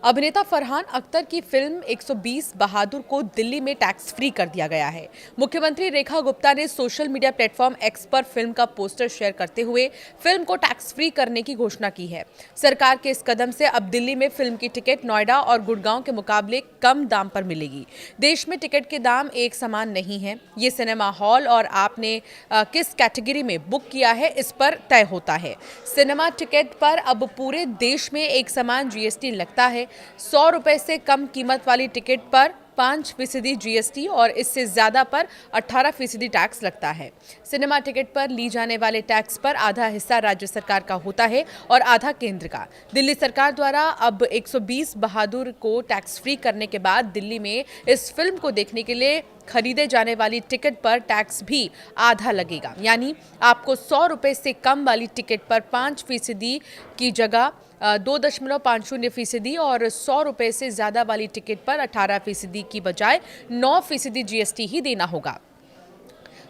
अभिनेता फरहान अख्तर की फिल्म 120 बहादुर को दिल्ली में टैक्स फ्री कर दिया गया है। मुख्यमंत्री रेखा गुप्ता ने सोशल मीडिया प्लेटफॉर्म एक्स पर फिल्म का पोस्टर शेयर करते हुए फिल्म को टैक्स फ्री करने की घोषणा की है। सरकार के इस कदम से अब दिल्ली में फिल्म की टिकट नोएडा और गुड़गांव के मुकाबले कम दाम पर मिलेगी। देश में टिकट के दाम एक समान नहीं है। ये सिनेमा हॉल और आपने किस कैटेगरी में बुक किया है इस पर तय होता है। सिनेमा टिकट पर अब पूरे देश में एक समान जीएसटी लगता है। 100 रुपए से कम कीमत वाली टिकट पर 5% जीएसटी और इससे ज्यादा पर 18% टैक्स लगता है। सिनेमा टिकट पर ली जाने वाले टैक्स पर आधा हिस्सा राज्य सरकार का होता है और आधा केंद्र का। दिल्ली सरकार द्वारा अब 120 बहादुर को टैक्स फ्री करने के बाद दिल्ली में इस फिल्म को देखने के लिए खरीदे जाने वाली टिकट पर टैक्स भी आधा लगेगा। यानी आपको 100 रुपए से कम वाली टिकट पर 5% की जगह 2.50% और 100 रुपए से ज्यादा वाली टिकट पर 18% की बजाय 9% जीएसटी ही देना होगा।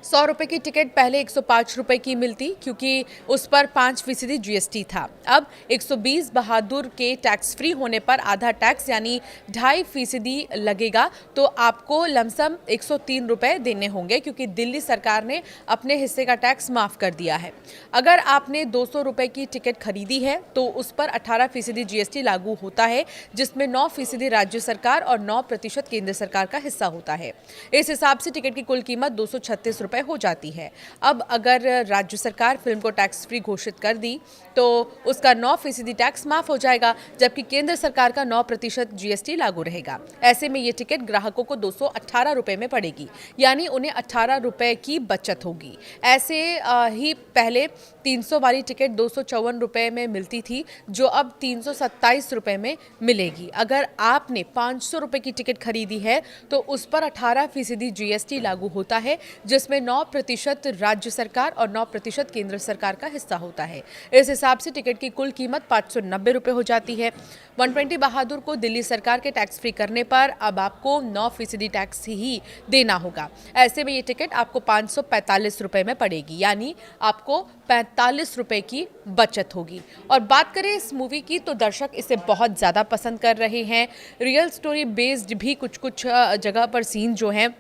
100 रुपए की टिकट पहले 105 रुपए की मिलती क्योंकि उस पर 5% जीएसटी था। अब 120 बहादुर के टैक्स फ्री होने पर आधा टैक्स यानी 2.5% लगेगा, तो आपको लमसम 103 रुपए देने होंगे क्योंकि दिल्ली सरकार ने अपने हिस्से का टैक्स माफ कर दिया है। अगर आपने 200 रुपए की टिकट खरीदी है तो उस पर 18% जीएसटी लागू होता है, जिसमें 9% राज्य सरकार और 9% केंद्र सरकार का हिस्सा होता है। इस हिसाब से टिकट की कुल कीमत 236 रुपए हो जाती है। अब अगर राज्य सरकार फिल्म को टैक्स फ्री घोषित कर दी तो उसका 9% टैक्स माफ हो जाएगा, जबकि केंद्र सरकार का 9% जीएसटी लागू रहेगा। ऐसे में ये टिकट ग्राहकों को 218 रुपए में पड़ेगी, यानी उन्हें 18 रुपए की बचत होगी। ऐसे ही पहले 300 वाली टिकट 254 रुपए में मिलती थी, जो अब 327 रुपए में मिलेगी। अगर आपने 500 रुपए की टिकट खरीदी है तो उस पर 18% जीएसटी लागू होता है, जिसमें 9% राज्य सरकार और 9% केंद्र सरकार का हिस्सा होता है। इस हिसाब से टिकट की कुल कीमत 590 रुपए हो जाती है। 120 बहादुर को दिल्ली सरकार के टैक्स फ्री करने पर अब आपको 9% टैक्स ही देना होगा। ऐसे में ये टिकट आपको 545 रुपए में पड़ेगी, यानी आपको 45 रुपए की बचत होगी। और बात करें इस मूवी की तो दर्शक इसे बहुत ज़्यादा पसंद कर रहे हैं। रियल स्टोरी बेस्ड भी कुछ जगह पर सीन जो हैं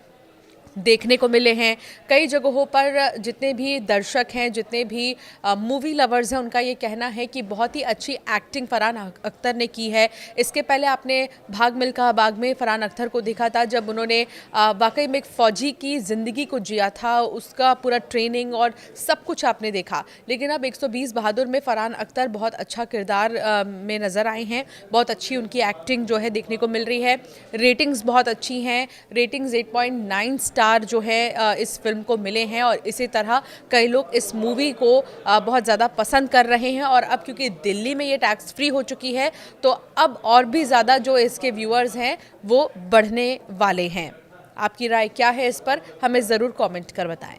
देखने को मिले हैं। कई जगहों पर जितने भी दर्शक हैं, जितने भी मूवी लवर्स हैं, उनका ये कहना है कि बहुत ही अच्छी एक्टिंग फरहान अख्तर ने की है। इसके पहले आपने भाग मिल्खा भाग में फरहान अख्तर को देखा था, जब उन्होंने वाकई में एक फ़ौजी की ज़िंदगी को जिया था, उसका पूरा ट्रेनिंग और सब कुछ आपने देखा। लेकिन अब 120 बहादुर में फरहान अख्तर बहुत अच्छा किरदार में नज़र आए हैं। बहुत अच्छी उनकी एक्टिंग जो है देखने को मिल रही है। रेटिंग्स बहुत अच्छी हैं। रेटिंग्स 8.9 स्टार जो है इस फिल्म को मिले हैं और इसी तरह कई लोग इस मूवी को बहुत ज़्यादा पसंद कर रहे हैं। और अब क्योंकि दिल्ली में ये टैक्स फ्री हो चुकी है तो अब और भी ज़्यादा जो इसके व्यूअर्स हैं वो बढ़ने वाले हैं। आपकी राय क्या है इस पर, हमें ज़रूर कमेंट कर बताएं।